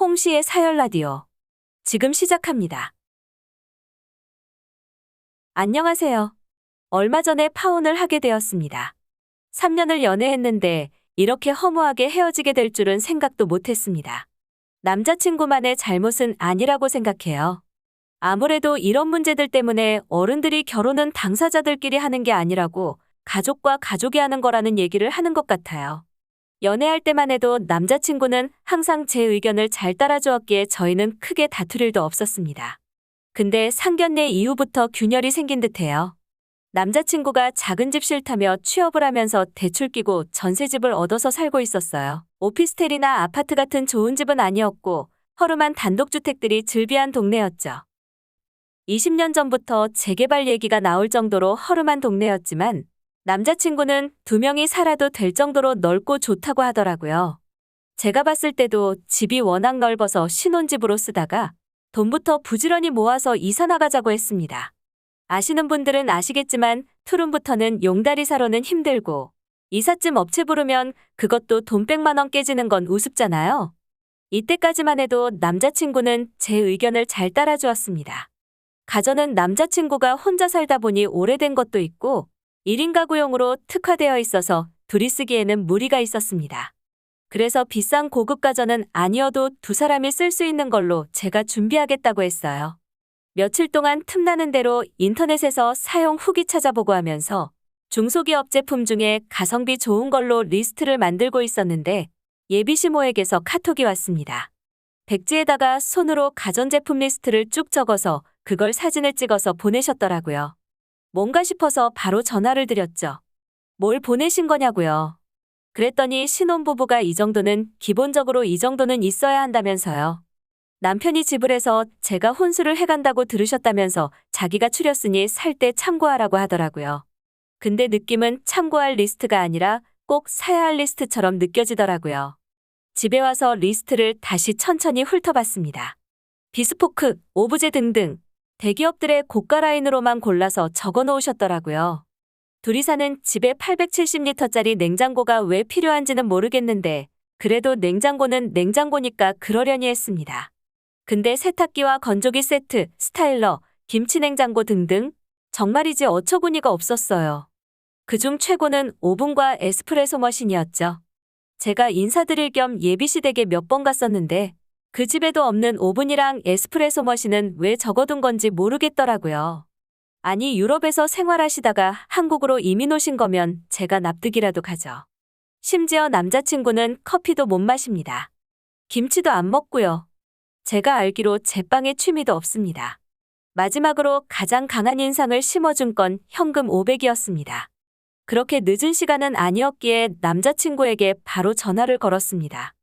홍시의 사열 라디오. 지금 시작합니다. 안녕하세요. 얼마 전에 파혼을 하게 되었습니다. 3년을 연애했는데 이렇게 허무하게 헤어지게 될 줄은 생각도 못했습니다. 남자친구만의 잘못은 아니라고 생각해요. 아무래도 이런 문제들 때문에 어른들이 결혼은 당사자들끼리 하는 게 아니라고 가족과 가족이 하는 거라는 얘기를 하는 것 같아요. 연애할 때만 해도 남자친구는 항상 제 의견을 잘 따라주었기에 저희는 크게 다툴 일도 없었습니다. 근데 상견례 이후부터 균열이 생긴 듯해요. 남자친구가 작은 집 싫다며 취업을 하면서 대출 끼고 전세집을 얻어서 살고 있었어요. 오피스텔이나 아파트 같은 좋은 집은 아니었고 허름한 단독주택들이 즐비한 동네였죠. 20년 전부터 재개발 얘기가 나올 정도로 허름한 동네였지만 남자친구는 2명이 살아도 될 정도로 넓고 좋다고 하더라고요. 제가 봤을 때도 집이 워낙 넓어서 신혼집으로 쓰다가 돈부터 부지런히 모아서 이사 나가자고 했습니다. 아시는 분들은 아시겠지만 투룸부터는 용다리 사러는 힘들고 이삿짐 업체 부르면 그것도 돈 100만 원 깨지는 건 우습잖아요. 이때까지만 해도 남자친구는 제 의견을 잘 따라주었습니다. 가전은 남자친구가 혼자 살다 보니 오래된 것도 있고 1인 가구용으로 특화되어 있어서 둘이 쓰기에는 무리가 있었습니다. 그래서 비싼 고급 가전은 아니어도 2사람이 쓸 수 있는 걸로 제가 준비하겠다고 했어요. 며칠 동안 틈나는 대로 인터넷에서 사용 후기 찾아보고 하면서 중소기업 제품 중에 가성비 좋은 걸로 리스트를 만들고 있었는데 예비시모에게서 카톡이 왔습니다. 백지에다가 손으로 가전제품 리스트를 쭉 적어서 그걸 사진을 찍어서 보내셨더라고요. 뭔가 싶어서 바로 전화를 드렸죠. 뭘 보내신 거냐고요. 그랬더니 신혼부부가 기본적으로 이 정도는 있어야 한다면서요. 남편이 지불해서 제가 혼수를 해간다고 들으셨다면서 자기가 추렸으니 살 때 참고하라고 하더라고요. 근데 느낌은 참고할 리스트가 아니라 꼭 사야 할 리스트처럼 느껴지더라고요. 집에 와서 리스트를 다시 천천히 훑어봤습니다. 비스포크, 오브제 등등 대기업들의 고가 라인으로만 골라서 적어 놓으셨더라고요. 둘이 사는 집에 870리터짜리 냉장고가 왜 필요한지는 모르겠는데 그래도 냉장고는 냉장고니까 그러려니 했습니다. 근데 세탁기와 건조기 세트, 스타일러, 김치냉장고 등등 정말이지 어처구니가 없었어요. 그중 최고는 오븐과 에스프레소 머신이었죠. 제가 인사드릴 겸 예비시댁에 몇 번 갔었는데 그 집에도 없는 오븐이랑 에스프레소 머신은 왜 적어둔 건지 모르겠더라고요. 아니 유럽에서 생활하시다가 한국으로 이민 오신 거면 제가 납득이라도 가죠. 심지어 남자친구는 커피도 못 마십니다. 김치도 안 먹고요. 제가 알기로 제빵에 취미도 없습니다. 마지막으로 가장 강한 인상을 심어준 건 현금 500이었습니다. 그렇게 늦은 시간은 아니었기에 남자친구에게 바로 전화를 걸었습니다.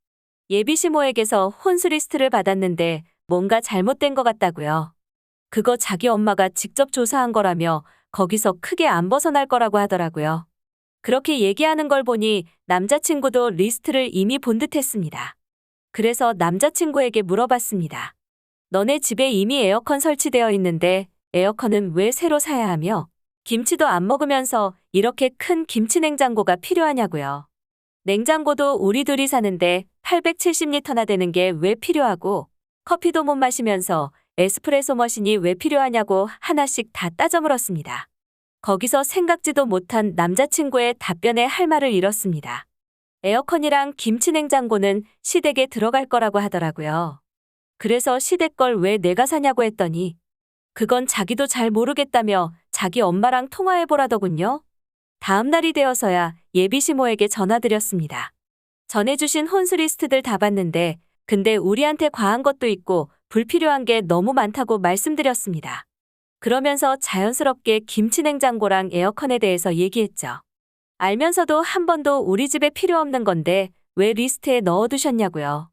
예비시모에게서 혼수 리스트를 받았는데 뭔가 잘못된 것 같다고요. 그거 자기 엄마가 직접 조사한 거라며 거기서 크게 안 벗어날 거라고 하더라고요. 그렇게 얘기하는 걸 보니 남자친구도 리스트를 이미 본 듯했습니다. 그래서 남자친구에게 물어봤습니다. 너네 집에 이미 에어컨 설치되어 있는데 에어컨은 왜 새로 사야 하며 김치도 안 먹으면서 이렇게 큰 김치냉장고가 필요하냐고요. 냉장고도 우리 둘이 사는데 870리터나 되는 게 왜 필요하고 커피도 못 마시면서 에스프레소 머신이 왜 필요하냐고 하나씩 다 따져 물었습니다. 거기서 생각지도 못한 남자친구의 답변에 할 말을 잃었습니다. 에어컨이랑 김치냉장고는 시댁에 들어갈 거라고 하더라고요. 그래서 시댁 걸 왜 내가 사냐고 했더니 그건 자기도 잘 모르겠다며 자기 엄마랑 통화해보라더군요. 다음 날이 되어서야 예비시모에게 전화드렸습니다. 전해주신 혼수 리스트들 다 봤는데 근데 우리한테 과한 것도 있고 불필요한 게 너무 많다고 말씀드렸습니다. 그러면서 자연스럽게 김치냉장고랑 에어컨에 대해서 얘기했죠. 알면서도 한 번도 우리 집에 필요 없는 건데 왜 리스트에 넣어두셨냐고요.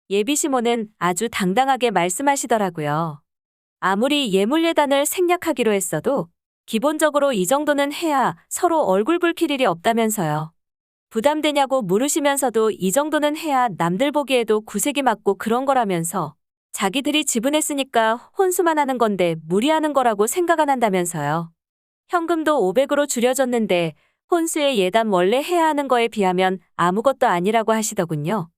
예비시모는 아주 당당하게 말씀하시더라고요. 아무리 예물예단을 생략하기로 했어도 기본적으로 이 정도는 해야 서로 얼굴 붉힐 일이 없다면서요. 부담되냐고 물으시면서도 이 정도는 해야 남들 보기에도 구색이 맞고 그런 거라면서 자기들이 지분했으니까 혼수만 하는 건데 무리하는 거라고 생각 안 한다면서요. 현금도 500으로 줄여줬는데 혼수의 예단 원래 해야 하는 거에 비하면 아무것도 아니라고 하시더군요.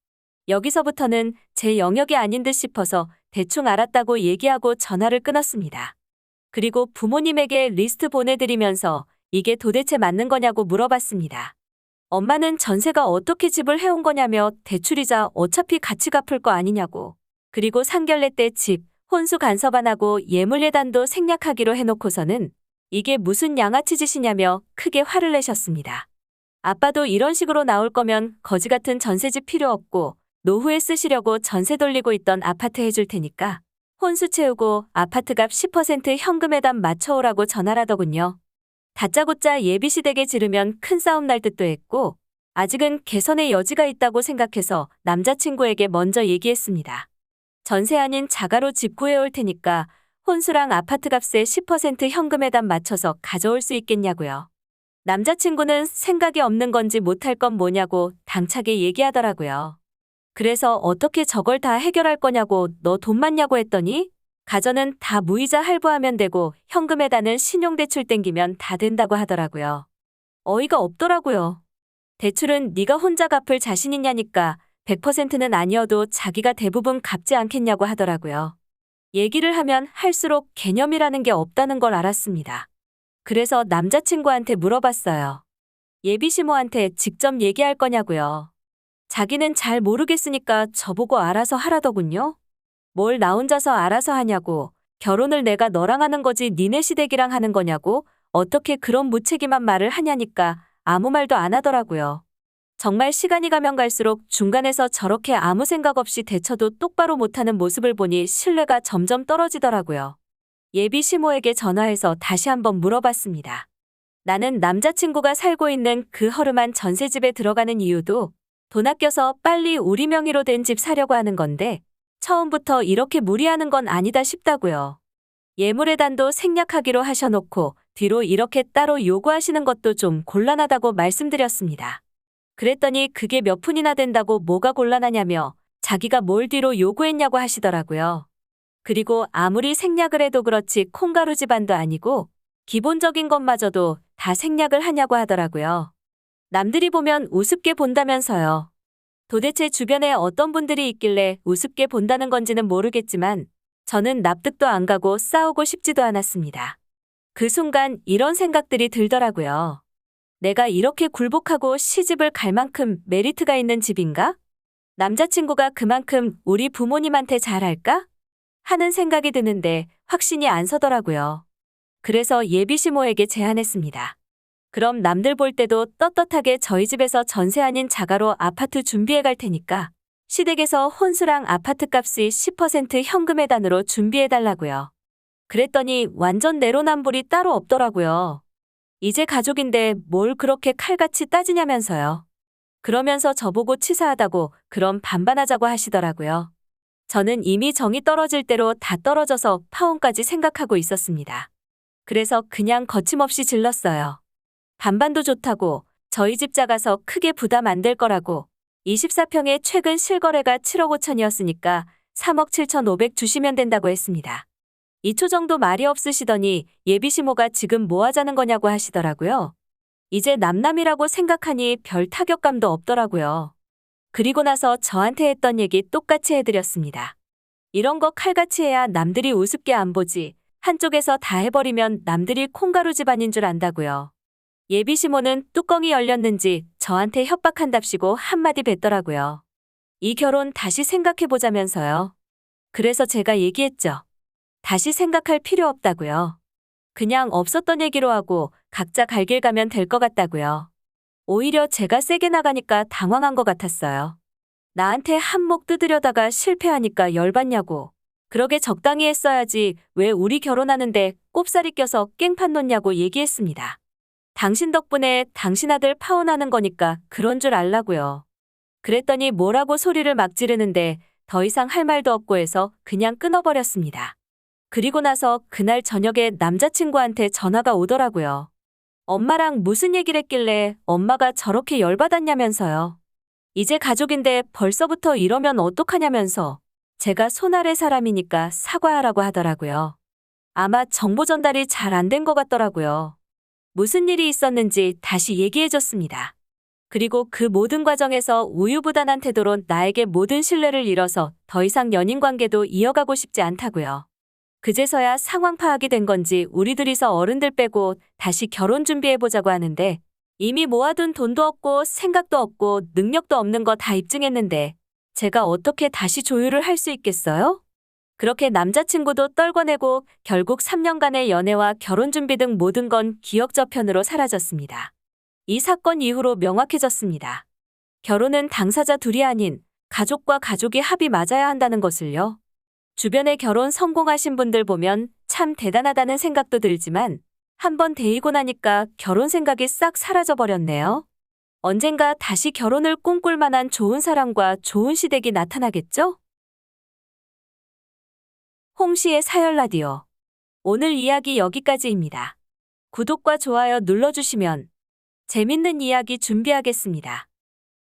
여기서부터는 제 영역이 아닌 듯 싶어서 대충 알았다고 얘기하고 전화를 끊었습니다. 그리고 부모님에게 리스트 보내드리면서 이게 도대체 맞는 거냐고 물어봤습니다. 엄마는 전세가 어떻게 집을 해온 거냐며 대출이자 어차피 같이 갚을 거 아니냐고. 그리고 상견례 때 집, 혼수 간섭안하고 예물예단도 생략하기로 해놓고서는 이게 무슨 양아치 짓이냐며 크게 화를 내셨습니다. 아빠도 이런 식으로 나올 거면 거지 같은 전세집 필요 없고 노후에 쓰시려고 전세 돌리고 있던 아파트 해줄 테니까 혼수 채우고 아파트값 10% 현금에단 맞춰오라고 전화라더군요. 다짜고짜 예비시댁에 지르면 큰 싸움 날 듯도 했고 아직은 개선의 여지가 있다고 생각해서 남자친구에게 먼저 얘기했습니다. 전세 아닌 자가로 집 구해올 테니까 혼수랑 아파트값에 10% 현금에단 맞춰서 가져올 수 있겠냐고요. 남자친구는 생각이 없는 건지 못할 건 뭐냐고 당차게 얘기하더라고요. 그래서 어떻게 저걸 다 해결할 거냐고 너 돈 많냐고 했더니 가전은 다 무이자 할부하면 되고 현금에다는 신용대출 땡기면 다 된다고 하더라고요. 어이가 없더라고요. 대출은 네가 혼자 갚을 자신 있냐니까 100%는 아니어도 자기가 대부분 갚지 않겠냐고 하더라고요. 얘기를 하면 할수록 개념이라는 게 없다는 걸 알았습니다. 그래서 남자친구한테 물어봤어요. 예비시모한테 직접 얘기할 거냐고요. 자기는 잘 모르겠으니까 저보고 알아서 하라더군요. 뭘 나 혼자서 알아서 하냐고. 결혼을 내가 너랑 하는 거지 니네 시댁이랑 하는 거냐고. 어떻게 그런 무책임한 말을 하냐니까 아무 말도 안 하더라고요. 정말 시간이 가면 갈수록 중간에서 저렇게 아무 생각 없이 대처도 똑바로 못하는 모습을 보니 신뢰가 점점 떨어지더라고요. 예비 시모에게 전화해서 다시 한번 물어봤습니다. 나는 남자친구가 살고 있는 그 허름한 전세집에 들어가는 이유도 돈 아껴서 빨리 우리 명의로 된 집 사려고 하는 건데 처음부터 이렇게 무리하는 건 아니다 싶다고요. 예물예단도 생략하기로 하셔놓고 뒤로 이렇게 따로 요구하시는 것도 좀 곤란하다고 말씀드렸습니다. 그랬더니 그게 몇 푼이나 된다고 뭐가 곤란하냐며 자기가 뭘 뒤로 요구했냐고 하시더라고요. 그리고 아무리 생략을 해도 그렇지 콩가루 집안도 아니고 기본적인 것마저도 다 생략을 하냐고 하더라고요. 남들이 보면 우습게 본다면서요. 도대체 주변에 어떤 분들이 있길래 우습게 본다는 건지는 모르겠지만 저는 납득도 안 가고 싸우고 싶지도 않았습니다. 그 순간 이런 생각들이 들더라고요. 내가 이렇게 굴복하고 시집을 갈 만큼 메리트가 있는 집인가? 남자친구가 그만큼 우리 부모님한테 잘할까? 하는 생각이 드는데 확신이 안 서더라고요. 그래서 예비시모에게 제안했습니다. 그럼 남들 볼 때도 떳떳하게 저희 집에서 전세 아닌 자가로 아파트 준비해 갈 테니까 시댁에서 혼수랑 아파트 값의 10% 현금예단으로 준비해 달라고요. 그랬더니 완전 내로남불이 따로 없더라고요. 이제 가족인데 뭘 그렇게 칼같이 따지냐면서요. 그러면서 저보고 치사하다고 그럼 반반하자고 하시더라고요. 저는 이미 정이 떨어질 대로 다 떨어져서 파혼까지 생각하고 있었습니다. 그래서 그냥 거침없이 질렀어요. 반반도 좋다고 저희 집 작아서 크게 부담 안 될 거라고 24평에 최근 실거래가 7억 5천이었으니까 3억 7천5백 주시면 된다고 했습니다. 2초 정도 말이 없으시더니 예비시모가 지금 뭐 하자는 거냐고 하시더라고요. 이제 남남이라고 생각하니 별 타격감도 없더라고요. 그리고 나서 저한테 했던 얘기 똑같이 해드렸습니다. 이런 거 칼같이 해야 남들이 우습게 안 보지. 한쪽에서 다 해버리면 남들이 콩가루 집안인 줄 안다고요. 예비시모는 뚜껑이 열렸는지 저한테 협박한답시고 한마디 뱉더라고요. 이 결혼 다시 생각해보자면서요. 그래서 제가 얘기했죠. 다시 생각할 필요 없다고요. 그냥 없었던 얘기로 하고 각자 갈 길 가면 될 것 같다고요. 오히려 제가 세게 나가니까 당황한 것 같았어요. 나한테 한몫 뜯으려다가 실패하니까 열받냐고. 그러게 적당히 했어야지 왜 우리 결혼하는데 꼽살이 껴서 깽판 놓냐고 얘기했습니다. 당신 덕분에 당신 아들 파혼하는 거니까 그런 줄 알라고요. 그랬더니 뭐라고 소리를 막 지르는데 더 이상 할 말도 없고 해서 그냥 끊어버렸습니다. 그리고 나서 그날 저녁에 남자친구한테 전화가 오더라고요. 엄마랑 무슨 얘기를 했길래 엄마가 저렇게 열받았냐면서요. 이제 가족인데 벌써부터 이러면 어떡하냐면서 제가 손 아래 사람이니까 사과하라고 하더라고요. 아마 정보 전달이 잘 안 된 것 같더라고요. 무슨 일이 있었는지 다시 얘기해줬습니다. 그리고 그 모든 과정에서 우유부단한 태도로 나에게 모든 신뢰를 잃어서 더 이상 연인 관계도 이어가고 싶지 않다고요. 그제서야 상황 파악이 된 건지 우리 둘이서 어른들 빼고 다시 결혼 준비해보자고 하는데 이미 모아둔 돈도 없고 생각도 없고 능력도 없는 거 다 입증했는데 제가 어떻게 다시 조율을 할 수 있겠어요? 그렇게 남자친구도 떨궈내고 결국 3년간의 연애와 결혼 준비 등 모든 건 기억 저편으로 사라졌습니다. 이 사건 이후로 명확해졌습니다. 결혼은 당사자 둘이 아닌 가족과 가족이 합이 맞아야 한다는 것을요. 주변에 결혼 성공하신 분들 보면 참 대단하다는 생각도 들지만 한번 데이고 나니까 결혼 생각이 싹 사라져버렸네요. 언젠가 다시 결혼을 꿈꿀 만한 좋은 사람과 좋은 시댁이 나타나겠죠? 홍시의 사열 라디오. 오늘 이야기 여기까지입니다. 구독과 좋아요 눌러주시면 재밌는 이야기 준비하겠습니다.